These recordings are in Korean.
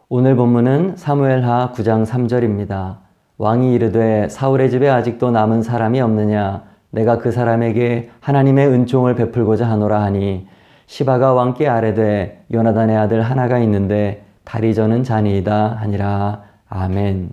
오늘 본문은 사무엘하 9장 3절입니다. 왕이 이르되 사울의 집에 아직도 남은 사람이 없느냐? 내가 그 사람에게 하나님의 은총을 베풀고자 하노라 하니 시바가 왕께 아뢰되 요나단의 아들 하나가 있는데 다리 저는 자니이다 하니라. 아멘.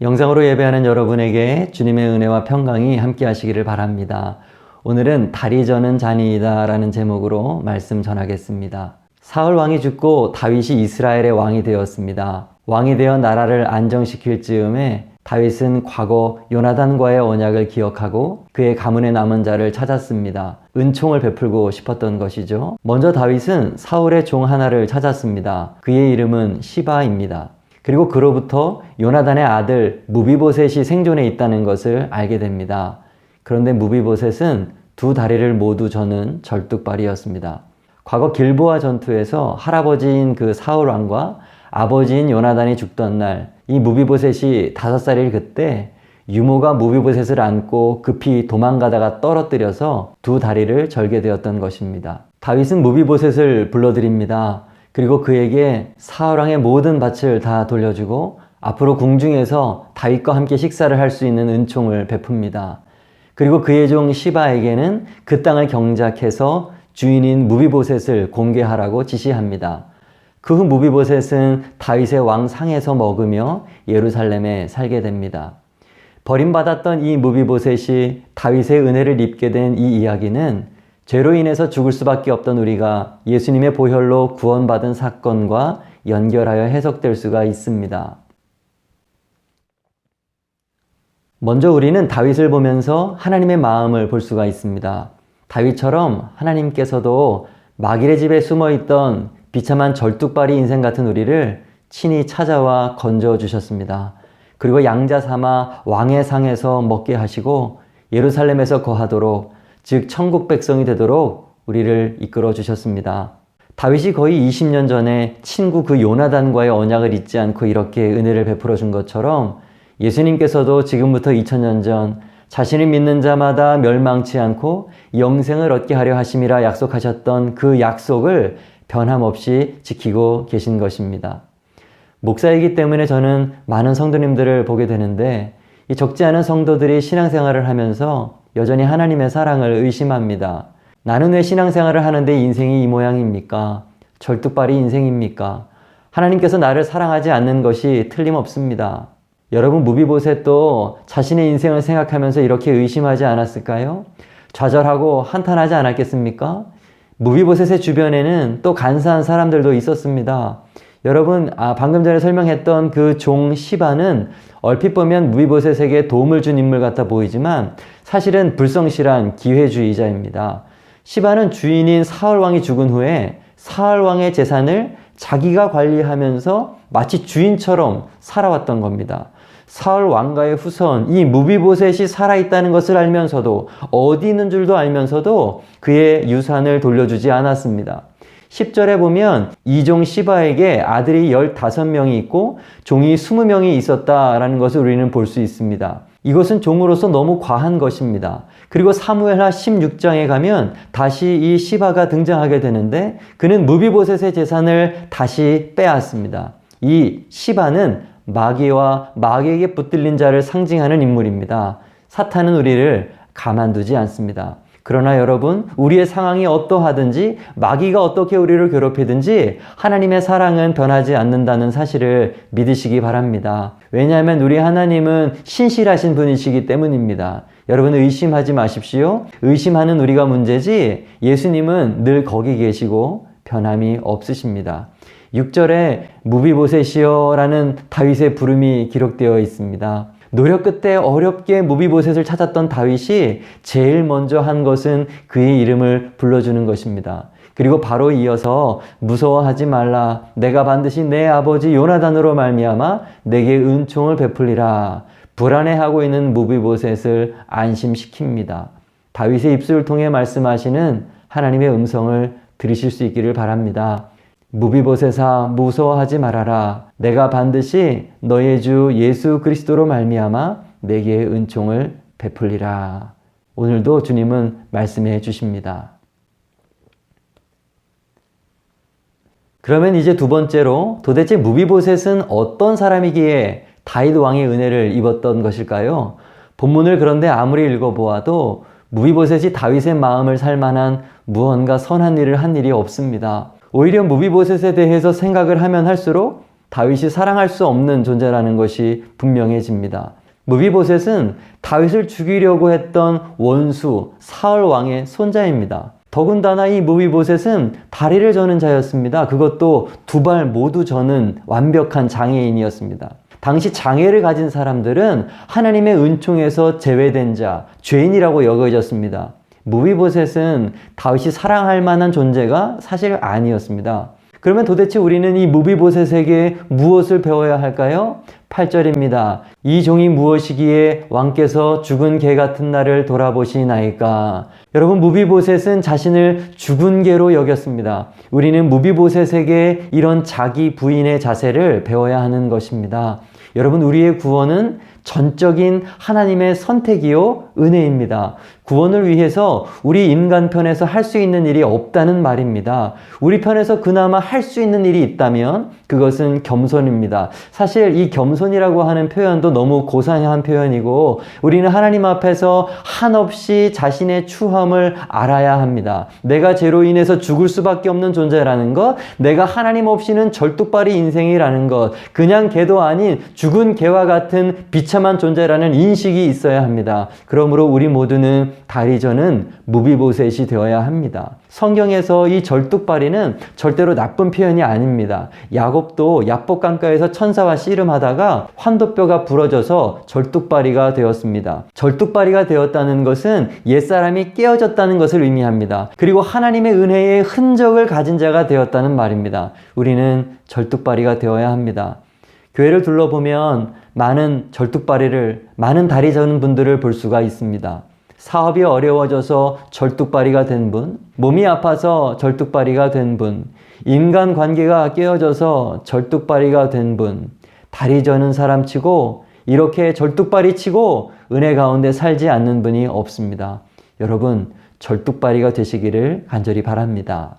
영상으로 예배하는 여러분에게 주님의 은혜와 평강이 함께 하시기를 바랍니다. 오늘은 다리 저는 자니이다 라는 제목으로 말씀 전하겠습니다. 사울 왕이 죽고 다윗이 이스라엘의 왕이 되었습니다. 왕이 되어 나라를 안정시킬 즈음에 다윗은 과거 요나단과의 언약을 기억하고 그의 가문에 남은 자를 찾았습니다. 은총을 베풀고 싶었던 것이죠. 먼저 다윗은 사울의 종 하나를 찾았습니다. 그의 이름은 시바입니다. 그리고 그로부터 요나단의 아들 무비보셋이 생존해 있다는 것을 알게 됩니다. 그런데 무비보셋은 두 다리를 모두 저는 절뚝발이었습니다. 과거 길보아 전투에서 할아버지인 그 사울 왕과 아버지인 요나단이 죽던 날, 이 무비보셋이 5살일 그때 유모가 무비보셋을 안고 급히 도망가다가 떨어뜨려서 두 다리를 절게 되었던 것입니다. 다윗은 무비보셋을 불러드립니다. 그리고 그에게 사울 왕의 모든 밭을 다 돌려주고 앞으로 궁중에서 다윗과 함께 식사를 할 수 있는 은총을 베풉니다. 그리고 그의 종 시바에게는 그 땅을 경작해서 주인인 무비보셋을 공개하라고 지시합니다. 그 후 무비보셋은 다윗의 왕상에서 먹으며 예루살렘에 살게 됩니다. 버림받았던 이 무비보셋이 다윗의 은혜를 입게 된 이 이야기는 죄로 인해서 죽을 수밖에 없던 우리가 예수님의 보혈로 구원받은 사건과 연결하여 해석될 수가 있습니다. 먼저 우리는 다윗을 보면서 하나님의 마음을 볼 수가 있습니다. 다윗처럼 하나님께서도 마길의 집에 숨어있던 비참한 절뚝발이 인생 같은 우리를 친히 찾아와 건져주셨습니다. 그리고 양자 삼아 왕의 상에서 먹게 하시고 예루살렘에서 거하도록, 즉 천국 백성이 되도록 우리를 이끌어 주셨습니다. 다윗이 거의 20년 전에 친구 그 요나단과의 언약을 잊지 않고 이렇게 은혜를 베풀어 준 것처럼 예수님께서도 지금부터 2000년 전 자신을 믿는 자마다 멸망치 않고 영생을 얻게 하려 하심이라 약속하셨던 그 약속을 변함없이 지키고 계신 것입니다. 목사이기 때문에 저는 많은 성도님들을 보게 되는데 이 적지 않은 성도들이 신앙생활을 하면서 여전히 하나님의 사랑을 의심합니다. 나는 왜 신앙생활을 하는데 인생이 이 모양입니까? 절뚝발이 인생입니까? 하나님께서 나를 사랑하지 않는 것이 틀림없습니다. 여러분, 무비보셋도 자신의 인생을 생각하면서 이렇게 의심하지 않았을까요? 좌절하고 한탄하지 않았겠습니까? 무비보셋의 주변에는 또 간사한 사람들도 있었습니다. 여러분, 방금 전에 설명했던 그 종 시바는 얼핏 보면 무비보셋에게 도움을 준 인물 같아 보이지만 사실은 불성실한 기회주의자입니다. 시바는 주인인 사울 왕이 죽은 후에 사울 왕의 재산을 자기가 관리하면서 마치 주인처럼 살아왔던 겁니다. 사울 왕가의 후손 이 무비보셋이 살아있다는 것을 알면서도, 어디 있는 줄도 알면서도 그의 유산을 돌려주지 않았습니다. 10절에 보면 이 종 시바에게 아들이 15명이 있고 종이 20명이 있었다라는 것을 우리는 볼 수 있습니다. 이것은 종으로서 너무 과한 것입니다. 그리고 사무엘하 16장에 가면 다시 이 시바가 등장하게 되는데 그는 무비보셋의 재산을 다시 빼앗습니다. 이 시바는 마귀와 마귀에게 붙들린 자를 상징하는 인물입니다. 사탄은 우리를 가만두지 않습니다. 그러나 여러분, 우리의 상황이 어떠하든지 마귀가 어떻게 우리를 괴롭히든지 하나님의 사랑은 변하지 않는다는 사실을 믿으시기 바랍니다. 왜냐하면 우리 하나님은 신실하신 분이시기 때문입니다. 여러분, 의심하지 마십시오. 의심하는 우리가 문제지 예수님은 늘 거기 계시고 변함이 없으십니다. 6절에 무비보셋이여 라는 다윗의 부름이 기록되어 있습니다. 노력 끝에 어렵게 무비보셋을 찾았던 다윗이 제일 먼저 한 것은 그의 이름을 불러주는 것입니다. 그리고 바로 이어서 무서워하지 말라. 내가 반드시 내 아버지 요나단으로 말미암아 내게 은총을 베풀리라. 불안해하고 있는 무비보셋을 안심시킵니다. 다윗의 입술을 통해 말씀하시는 하나님의 음성을 들으실 수 있기를 바랍니다. 무비보셋아 무서워하지 말아라. 내가 반드시 너의 주 예수 그리스도로 말미암아 내게 은총을 베풀리라. 오늘도 주님은 말씀해 주십니다. 그러면 이제 두 번째로 도대체 무비보셋은 어떤 사람이기에 다윗 왕의 은혜를 입었던 것일까요? 본문을 그런데 아무리 읽어보아도 무비보셋이 다윗의 마음을 살 만한 무언가 선한 일을 한 일이 없습니다. 오히려 무비보셋에 대해서 생각을 하면 할수록 다윗이 사랑할 수 없는 존재라는 것이 분명해집니다. 무비보셋은 다윗을 죽이려고 했던 원수 사울 왕의 손자입니다. 더군다나 이 무비보셋은 다리를 저는 자였습니다. 그것도 두 발 모두 저는 완벽한 장애인이었습니다. 당시 장애를 가진 사람들은 하나님의 은총에서 제외된 자, 죄인이라고 여겨졌습니다. 무비보셋은 다윗이 사랑할 만한 존재가 사실 아니었습니다. 그러면 도대체 우리는 이 무비보셋에게 무엇을 배워야 할까요? 8절입니다. 이 종이 무엇이기에 왕께서 죽은 개 같은 나를 돌아보시나이까. 여러분, 무비보셋은 자신을 죽은 개로 여겼습니다. 우리는 무비보셋에게 이런 자기 부인의 자세를 배워야 하는 것입니다. 여러분, 우리의 구원은 전적인 하나님의 선택이요 은혜입니다. 구원을 위해서 우리 인간 편에서 할 수 있는 일이 없다는 말입니다. 우리 편에서 그나마 할 수 있는 일이 있다면 그것은 겸손입니다. 사실 이 겸손이라고 하는 표현도 너무 고상한 표현이고 우리는 하나님 앞에서 한없이 자신의 추함을 알아야 합니다. 내가 죄로 인해서 죽을 수밖에 없는 존재라는 것, 내가 하나님 없이는 절뚝발이 인생이라는 것, 그냥 개도 아닌 죽은 개와 같은 비참한 존재라는 인식이 있어야 합니다. 그러므로 우리 모두는 다리 저는 무비보셋이 되어야 합니다. 성경에서 이 절뚝발이는 절대로 나쁜 표현이 아닙니다. 야곱도 야복강가에서 천사와 씨름하다가 환도뼈가 부러져서 절뚝발이가 되었습니다. 절뚝발이가 되었다는 것은 옛사람이 깨어졌다는 것을 의미합니다. 그리고 하나님의 은혜의 흔적을 가진 자가 되었다는 말입니다. 우리는 절뚝발이가 되어야 합니다. 교회를 둘러보면 많은 절뚝발이를, 많은 다리 저는 분들을 볼 수가 있습니다. 사업이 어려워져서 절뚝발이가 된 분, 몸이 아파서 절뚝발이가 된 분, 인간관계가 깨어져서 절뚝발이가 된 분, 다리 저는 사람 치고 이렇게 절뚝발이 치고 은혜 가운데 살지 않는 분이 없습니다. 여러분, 절뚝발이가 되시기를 간절히 바랍니다.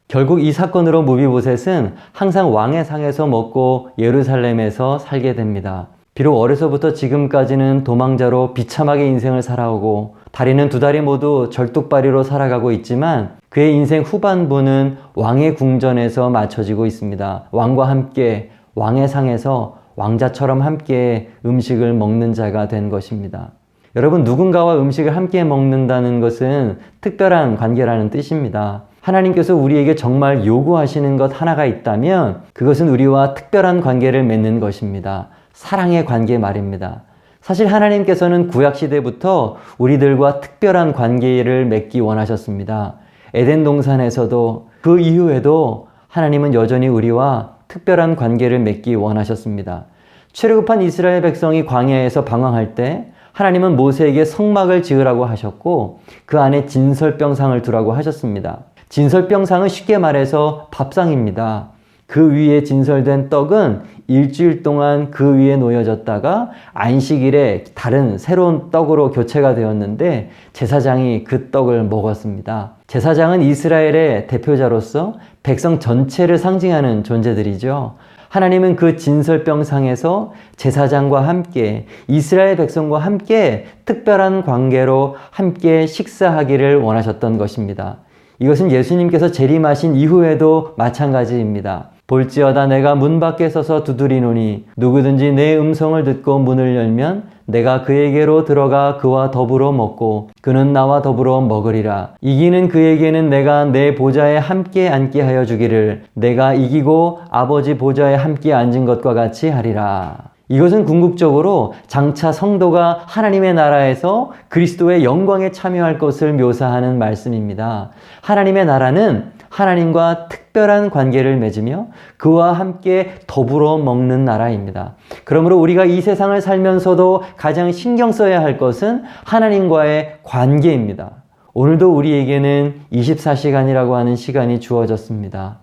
결국 이 사건으로 무비보셋은 항상 왕의 상에서 먹고 예루살렘에서 살게 됩니다. 비록 어려서부터 지금까지는 도망자로 비참하게 인생을 살아오고 다리는 두 다리 모두 절뚝발이로 살아가고 있지만 그의 인생 후반부는 왕의 궁전에서 맞춰지고 있습니다. 왕과 함께 왕의 상에서 왕자처럼 함께 음식을 먹는 자가 된 것입니다. 여러분, 누군가와 음식을 함께 먹는다는 것은 특별한 관계라는 뜻입니다. 하나님께서 우리에게 정말 요구하시는 것 하나가 있다면 그것은 우리와 특별한 관계를 맺는 것입니다. 사랑의 관계 말입니다. 사실 하나님께서는 구약시대부터 우리들과 특별한 관계를 맺기 원하셨습니다. 에덴 동산에서도 그 이후에도 하나님은 여전히 우리와 특별한 관계를 맺기 원하셨습니다. 출애굽한 이스라엘 백성이 광야에서 방황할 때 하나님은 모세에게 성막을 지으라고 하셨고 그 안에 진설병상을 두라고 하셨습니다. 진설병상은 쉽게 말해서 밥상입니다. 그 위에 진설된 떡은 일주일 동안 그 위에 놓여졌다가 안식일에 다른 새로운 떡으로 교체가 되었는데 제사장이 그 떡을 먹었습니다. 제사장은 이스라엘의 대표자로서 백성 전체를 상징하는 존재들이죠. 하나님은 그 진설병상에서 제사장과 함께 이스라엘 백성과 함께 특별한 관계로 함께 식사하기를 원하셨던 것입니다. 이것은 예수님께서 재림하신 이후에도 마찬가지입니다. 볼지어다 내가 문 밖에 서서 두드리노니 누구든지 내 음성을 듣고 문을 열면 내가 그에게로 들어가 그와 더불어 먹고 그는 나와 더불어 먹으리라. 이기는 그에게는 내가 내 보좌에 함께 앉게 하여 주기를 내가 이기고 아버지 보좌에 함께 앉은 것과 같이 하리라. 이것은 궁극적으로 장차 성도가 하나님의 나라에서 그리스도의 영광에 참여할 것을 묘사하는 말씀입니다. 하나님의 나라는 하나님과 특별한 관계를 맺으며 그와 함께 더불어 먹는 나라입니다. 그러므로 우리가 이 세상을 살면서도 가장 신경 써야 할 것은 하나님과의 관계입니다. 오늘도 우리에게는 24시간이라고 하는 시간이 주어졌습니다.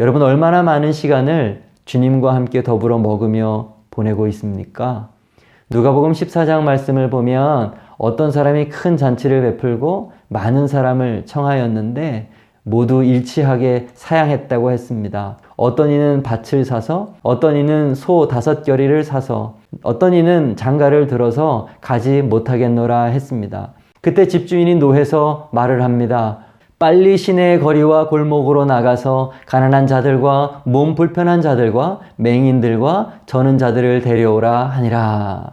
여러분, 얼마나 많은 시간을 주님과 함께 더불어 먹으며 보내고 있습니까? 누가복음 14장 말씀을 보면 어떤 사람이 큰 잔치를 베풀고 많은 사람을 청하였는데 모두 일치하게 사양했다고 했습니다. 어떤 이는 밭을 사서, 어떤 이는 소 5겨리를 사서, 어떤 이는 장가를 들어서 가지 못하겠노라 했습니다. 그때 집주인이 노해서 말을 합니다. 빨리 시내의 거리와 골목으로 나가서 가난한 자들과 몸 불편한 자들과 맹인들과 저는 자들을 데려오라 하니라.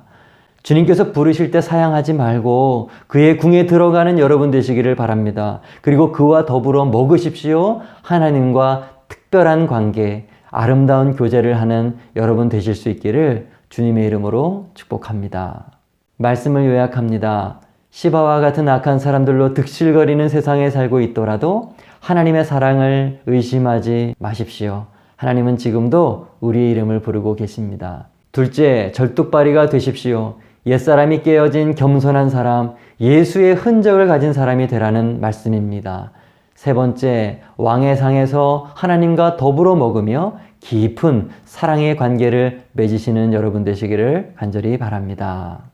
주님께서 부르실 때 사양하지 말고 그의 궁에 들어가는 여러분 되시기를 바랍니다. 그리고 그와 더불어 먹으십시오. 하나님과 특별한 관계, 아름다운 교제를 하는 여러분 되실 수 있기를 주님의 이름으로 축복합니다. 말씀을 요약합니다. 시바와 같은 악한 사람들로 득실거리는 세상에 살고 있더라도 하나님의 사랑을 의심하지 마십시오. 하나님은 지금도 우리의 이름을 부르고 계십니다. 둘째, 절뚝발이가 되십시오. 옛사람이 깨어진 겸손한 사람, 예수의 흔적을 가진 사람이 되라는 말씀입니다. 세 번째, 왕의 상에서 하나님과 더불어 먹으며 깊은 사랑의 관계를 맺으시는 여러분 되시기를 간절히 바랍니다.